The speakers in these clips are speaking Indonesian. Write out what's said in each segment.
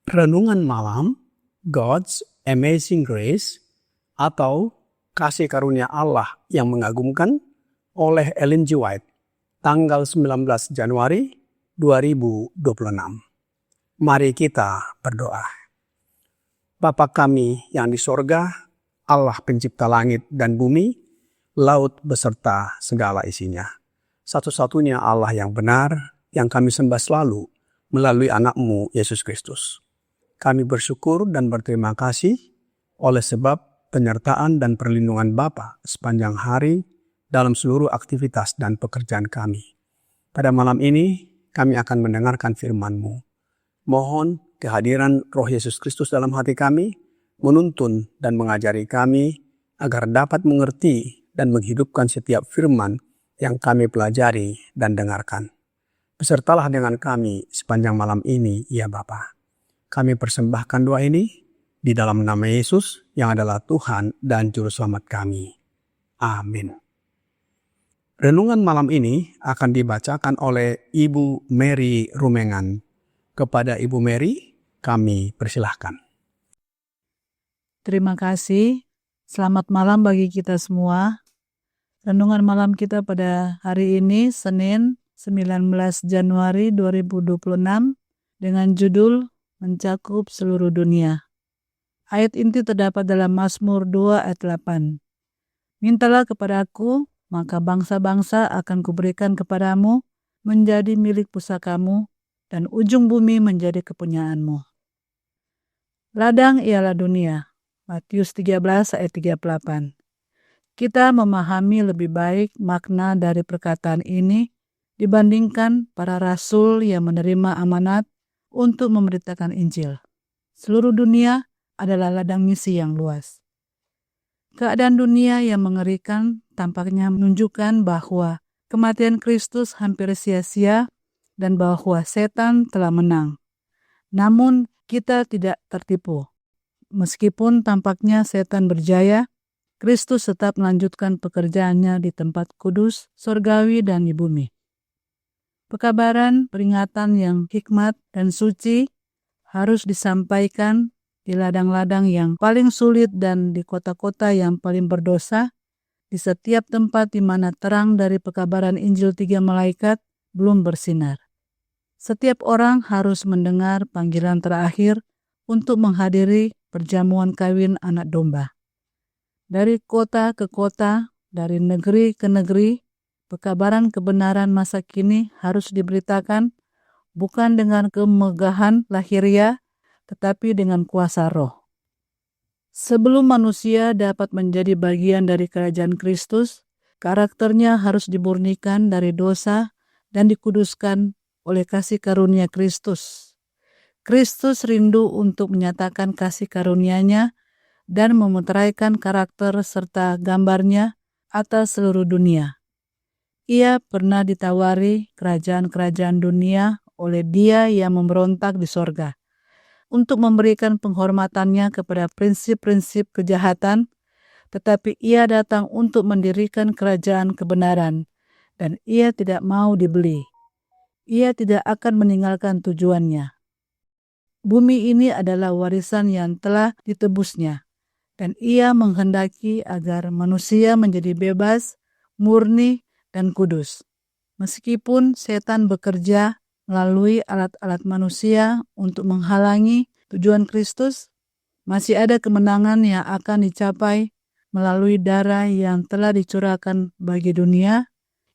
Renungan Malam, God's Amazing Grace, atau Kasih Karunia Allah yang Mengagumkan, oleh Ellen G. White, tanggal 19 Januari 2026. Mari kita berdoa. Bapa kami yang di sorga, Allah pencipta langit dan bumi, laut beserta segala isinya. Satu-satunya Allah yang benar, yang kami sembah selalu melalui anak-Mu, Yesus Kristus. Kami bersyukur dan berterima kasih oleh sebab penyertaan dan perlindungan Bapa sepanjang hari dalam seluruh aktivitas dan pekerjaan kami. Pada malam ini kami akan mendengarkan firman-Mu. Mohon kehadiran Roh Yesus Kristus dalam hati kami, menuntun dan mengajari kami agar dapat mengerti dan menghidupkan setiap firman yang kami pelajari dan dengarkan. Besertalah dengan kami sepanjang malam ini, ya Bapa. Kami persembahkan doa ini di dalam nama Yesus yang adalah Tuhan dan Juru Selamat kami. Amin. Renungan malam ini akan dibacakan oleh Ibu Mary Rumengan. Kepada Ibu Mary, kami persilahkan. Terima kasih. Selamat malam bagi kita semua. Renungan malam kita pada hari ini, Senin 19 Januari 2026, dengan judul Mencakup seluruh dunia. Ayat inti terdapat dalam Mazmur 2 ayat 8. Mintalah kepadaku, maka bangsa-bangsa akan kuberikan kepadamu, menjadi milik pusakamu, dan ujung bumi menjadi kepunyaanmu. Ladang ialah dunia. Matius 13 ayat 38. Kita memahami lebih baik makna dari perkataan ini dibandingkan para rasul yang menerima amanat untuk memberitakan Injil. Seluruh dunia adalah ladang misi yang luas. Keadaan dunia yang mengerikan tampaknya menunjukkan bahwa kematian Kristus hampir sia-sia dan bahwa setan telah menang. Namun kita tidak tertipu. Meskipun tampaknya setan berjaya, Kristus tetap melanjutkan pekerjaannya di tempat kudus, surgawi, dan di bumi. Pekabaran peringatan yang hikmat dan suci harus disampaikan di ladang-ladang yang paling sulit dan di kota-kota yang paling berdosa, di setiap tempat di mana terang dari pekabaran Injil 3 malaikat belum bersinar. Setiap orang harus mendengar panggilan terakhir untuk menghadiri perjamuan kawin anak domba. Dari kota ke kota, dari negeri ke negeri, pekabaran kebenaran masa kini harus diberitakan bukan dengan kemegahan lahiriah, tetapi dengan kuasa roh. Sebelum manusia dapat menjadi bagian dari kerajaan Kristus, karakternya harus dimurnikan dari dosa dan dikuduskan oleh kasih karunia Kristus. Kristus rindu untuk menyatakan kasih karunia-Nya dan memeteraikan karakter serta gambarnya atas seluruh dunia. Ia pernah ditawari kerajaan-kerajaan dunia oleh Dia yang memberontak di sorga untuk memberikan penghormatannya kepada prinsip-prinsip kejahatan, tetapi Ia datang untuk mendirikan kerajaan kebenaran, dan Ia tidak mau dibeli. Ia tidak akan meninggalkan tujuannya. Bumi ini adalah warisan yang telah ditebusnya, dan Ia menghendaki agar manusia menjadi bebas, murni, dan kudus. Meskipun setan bekerja melalui alat-alat manusia untuk menghalangi tujuan Kristus, masih ada kemenangan yang akan dicapai melalui darah yang telah dicurahkan bagi dunia,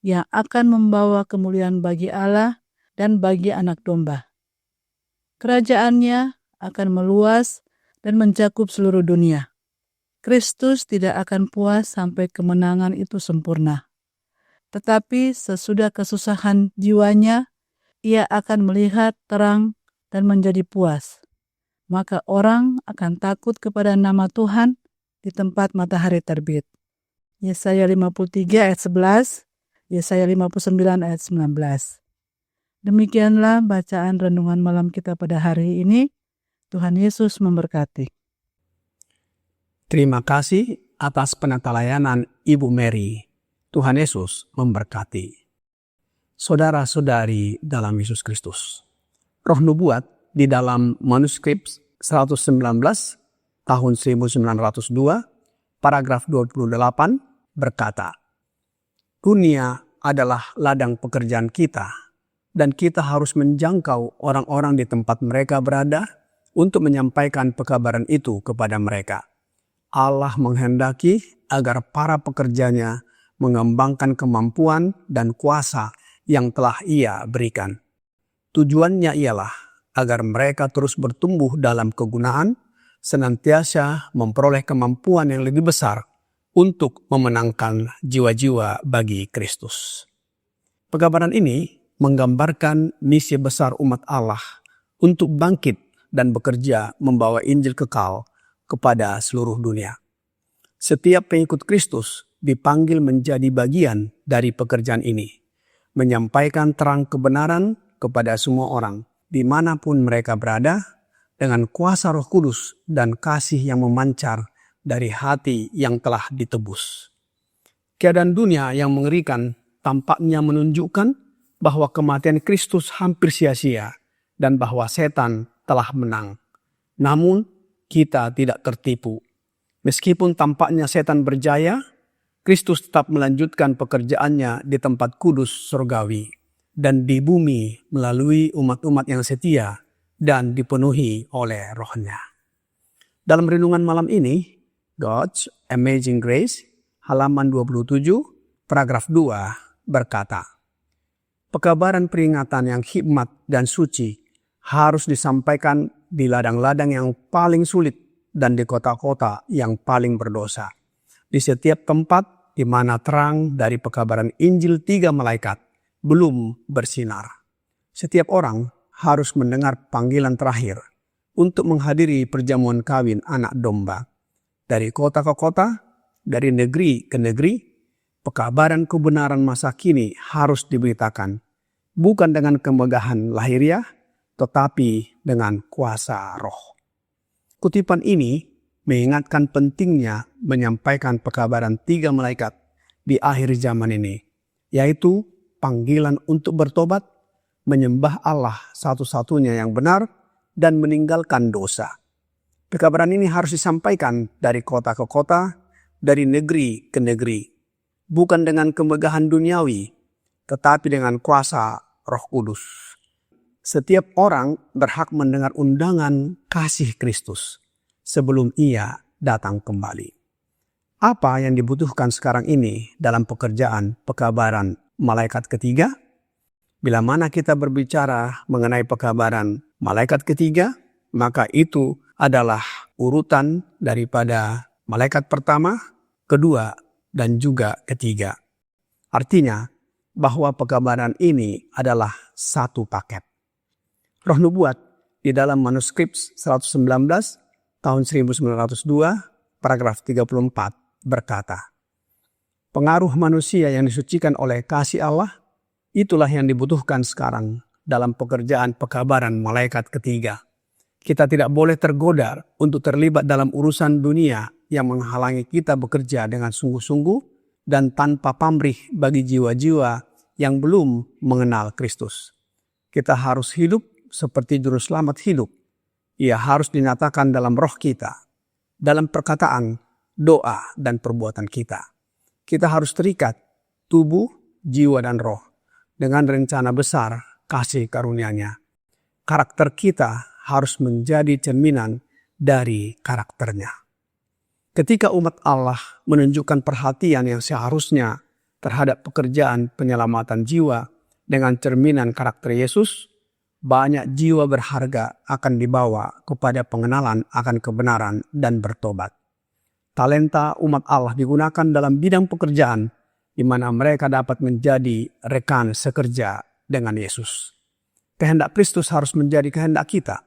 yang akan membawa kemuliaan bagi Allah dan bagi anak domba. Kerajaannya akan meluas dan mencakup seluruh dunia. Kristus tidak akan puas sampai kemenangan itu sempurna. Tetapi sesudah kesusahan jiwanya, Ia akan melihat terang dan menjadi puas. Maka orang akan takut kepada nama Tuhan di tempat matahari terbit. Yesaya 53 ayat 11, Yesaya 59 ayat 19. Demikianlah bacaan renungan malam kita pada hari ini. Tuhan Yesus memberkati. Terima kasih atas penata layanan Ibu Mary. Tuhan Yesus memberkati. Saudara-saudari dalam Yesus Kristus. Roh Nubuat di dalam manuskrip 119 tahun 1902 paragraf 28 berkata, dunia adalah ladang pekerjaan kita dan kita harus menjangkau orang-orang di tempat mereka berada untuk menyampaikan pekabaran itu kepada mereka. Allah menghendaki agar para pekerjanya mengembangkan kemampuan dan kuasa yang telah Ia berikan. Tujuannya ialah agar mereka terus bertumbuh dalam kegunaan, senantiasa memperoleh kemampuan yang lebih besar untuk memenangkan jiwa-jiwa bagi Kristus. Pekabaran ini menggambarkan misi besar umat Allah untuk bangkit dan bekerja membawa Injil kekal kepada seluruh dunia. Setiap pengikut Kristus dipanggil menjadi bagian dari pekerjaan ini, menyampaikan terang kebenaran kepada semua orang, dimanapun mereka berada, dengan kuasa Roh Kudus dan kasih yang memancar dari hati yang telah ditebus. Keadaan dunia yang mengerikan tampaknya menunjukkan bahwa kematian Kristus hampir sia-sia dan bahwa setan telah menang. Namun, kita tidak tertipu. Meskipun tampaknya setan berjaya, Kristus tetap melanjutkan pekerjaannya di tempat kudus surgawi dan di bumi melalui umat-umat yang setia dan dipenuhi oleh Roh-Nya. Dalam renungan malam ini, God's Amazing Grace, halaman 27, paragraf 2, berkata, pekabaran peringatan yang hikmat dan suci harus disampaikan di ladang-ladang yang paling sulit dan di kota-kota yang paling berdosa. Di setiap tempat di mana terang dari pekabaran Injil 3 malaikat belum bersinar. Setiap orang harus mendengar panggilan terakhir untuk menghadiri perjamuan kawin anak domba. Dari kota ke kota, dari negeri ke negeri, pekabaran kebenaran masa kini harus diberitakan, bukan dengan kemegahan lahiriah, tetapi dengan kuasa Roh. Kutipan ini mengingatkan pentingnya menyampaikan pekabaran 3 malaikat di akhir zaman ini, yaitu panggilan untuk bertobat, menyembah Allah satu-satunya yang benar, dan meninggalkan dosa. Pekabaran ini harus disampaikan dari kota ke kota, dari negeri ke negeri, bukan dengan kemegahan duniawi, tetapi dengan kuasa Roh Kudus. Setiap orang berhak mendengar undangan kasih Kristus sebelum Ia datang kembali. Apa yang dibutuhkan sekarang ini dalam pekerjaan pekabaran malaikat ketiga? Bila mana kita berbicara mengenai pekabaran malaikat ketiga, maka itu adalah urutan daripada malaikat pertama, kedua, dan juga ketiga. Artinya bahwa pekabaran ini adalah satu paket. Roh Nubuat di dalam manuskrip 119 tahun 1902 paragraf 34 berkata, pengaruh manusia yang disucikan oleh kasih Allah, itulah yang dibutuhkan sekarang dalam pekerjaan pekabaran malaikat ketiga. Kita tidak boleh tergoda untuk terlibat dalam urusan dunia yang menghalangi kita bekerja dengan sungguh-sungguh dan tanpa pamrih bagi jiwa-jiwa yang belum mengenal Kristus. Kita harus hidup seperti juru selamat hidup. Ia harus dinyatakan dalam roh kita, dalam perkataan, doa, dan perbuatan kita. Kita harus terikat tubuh, jiwa, dan roh dengan rencana besar kasih karunia-Nya. Karakter kita harus menjadi cerminan dari karakternya. Ketika umat Allah menunjukkan perhatian yang seharusnya terhadap pekerjaan penyelamatan jiwa dengan cerminan karakter Yesus, banyak jiwa berharga akan dibawa kepada pengenalan akan kebenaran dan bertobat. Talenta umat Allah digunakan dalam bidang pekerjaan di mana mereka dapat menjadi rekan sekerja dengan Yesus. Kehendak Kristus harus menjadi kehendak kita.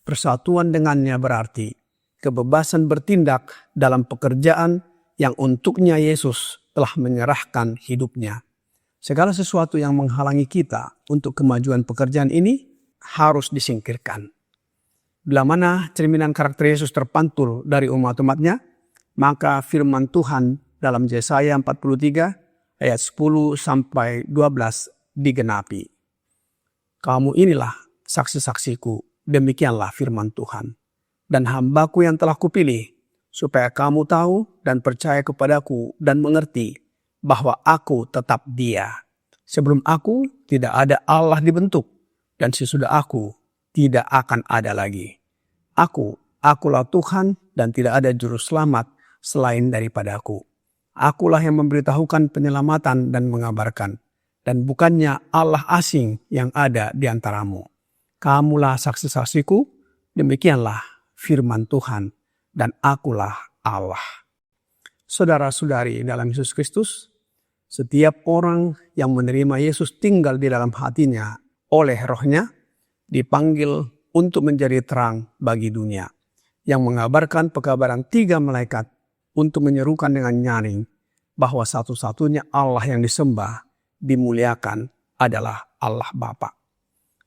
Persatuan dengannya berarti kebebasan bertindak dalam pekerjaan yang untuknya Yesus telah menyerahkan hidupnya. Segala sesuatu yang menghalangi kita untuk kemajuan pekerjaan ini harus disingkirkan. Bila mana cerminan karakter Yesus terpantul dari umat-umatnya, maka firman Tuhan dalam Yesaya 43 ayat 10 sampai 12 digenapi. Kamu inilah saksi-saksiku, demikianlah firman Tuhan. Dan hambaku yang telah kupilih, supaya kamu tahu dan percaya kepadaku dan mengerti bahwa aku tetap Dia. Sebelum aku tidak ada Allah dibentuk, dan sesudah aku tidak akan ada lagi. Akulah Tuhan dan tidak ada juru selamat selain daripadaku. Akulah yang memberitahukan penyelamatan dan mengabarkan, dan bukannya Allah asing yang ada di antaramu. Kamulah saksi-saksiku, demikianlah firman Tuhan, dan akulah Allah. Saudara-saudari dalam Yesus Kristus, setiap orang yang menerima Yesus tinggal di dalam hatinya oleh Roh-Nya, dipanggil untuk menjadi terang bagi dunia, yang mengabarkan pekabaran 3 malaikat untuk menyerukan dengan nyaring bahwa satu-satunya Allah yang disembah, dimuliakan adalah Allah Bapa.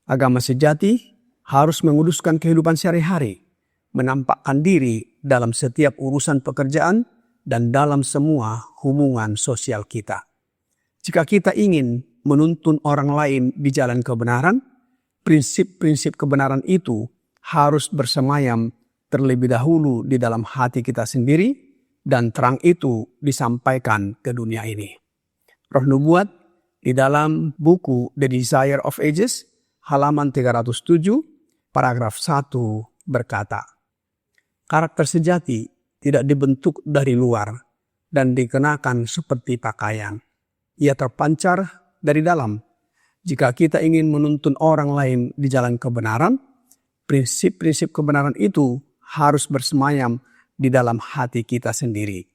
Agama sejati harus menguduskan kehidupan sehari-hari, menampakkan diri dalam setiap urusan pekerjaan dan dalam semua hubungan sosial kita. Jika kita ingin menuntun orang lain di jalan kebenaran, prinsip-prinsip kebenaran itu harus bersemayam terlebih dahulu di dalam hati kita sendiri, dan terang itu disampaikan ke dunia ini. Roh Nubuat di dalam buku The Desire of Ages, halaman 307, paragraf 1 berkata, karakter sejati tidak dibentuk dari luar dan dikenakan seperti pakaian. Ia terpancar dari dalam. Jika kita ingin menuntun orang lain di jalan kebenaran, prinsip-prinsip kebenaran itu harus bersemayam di dalam hati kita sendiri.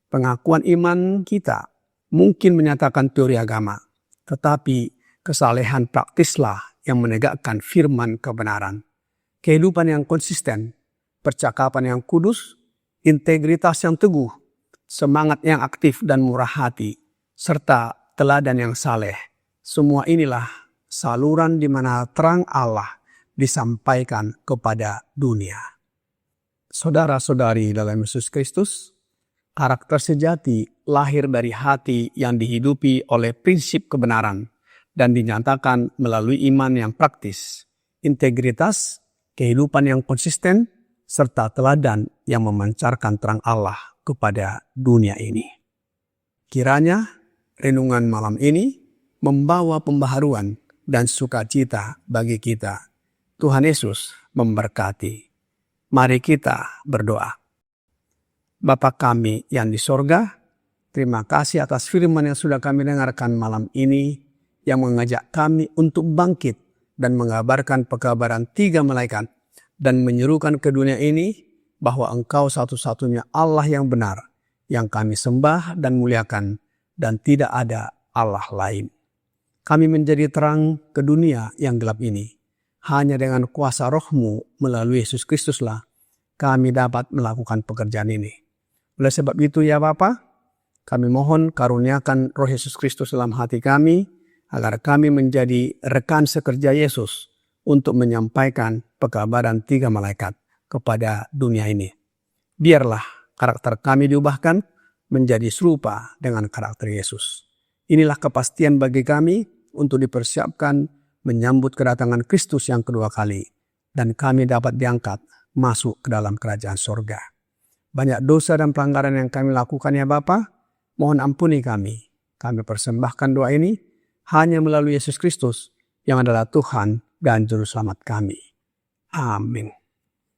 Pengakuan iman kita mungkin menyatakan teori agama, tetapi kesalehan praktislah yang menegakkan firman kebenaran. Kehidupan yang konsisten, percakapan yang kudus, integritas yang teguh, semangat yang aktif dan murah hati, serta teladan yang saleh. Semua inilah saluran di mana terang Allah disampaikan kepada dunia. Saudara-saudari dalam Yesus Kristus, karakter sejati lahir dari hati yang dihidupi oleh prinsip kebenaran dan dinyatakan melalui iman yang praktis, integritas, kehidupan yang konsisten, serta teladan yang memancarkan terang Allah kepada dunia ini. Kiranya renungan malam ini membawa pembaharuan dan sukacita bagi kita. Tuhan Yesus memberkati. Mari kita berdoa. Bapa kami yang di sorga, terima kasih atas firman yang sudah kami dengarkan malam ini, yang mengajak kami untuk bangkit dan mengabarkan pekabaran 3 malaikat dan menyerukan ke dunia ini bahwa Engkau satu-satunya Allah yang benar, yang kami sembah dan muliakan, dan tidak ada Allah lain. Kami menjadi terang ke dunia yang gelap ini. Hanya dengan kuasa Roh-Mu melalui Yesus Kristuslah kami dapat melakukan pekerjaan ini. Oleh sebab itu ya Bapa, kami mohon karuniakan Roh Yesus Kristus dalam hati kami, agar kami menjadi rekan sekerja Yesus untuk menyampaikan pekabaran 3 malaikat kepada dunia ini. Biarlah karakter kami diubahkan menjadi serupa dengan karakter Yesus. Inilah kepastian bagi kami untuk dipersiapkan menyambut kedatangan Kristus yang kedua kali, dan kami dapat diangkat masuk ke dalam kerajaan sorga. Banyak dosa dan pelanggaran yang kami lakukan ya Bapa, mohon ampuni kami. Kami persembahkan doa ini hanya melalui Yesus Kristus yang adalah Tuhan dan Juru Selamat kami. Amin.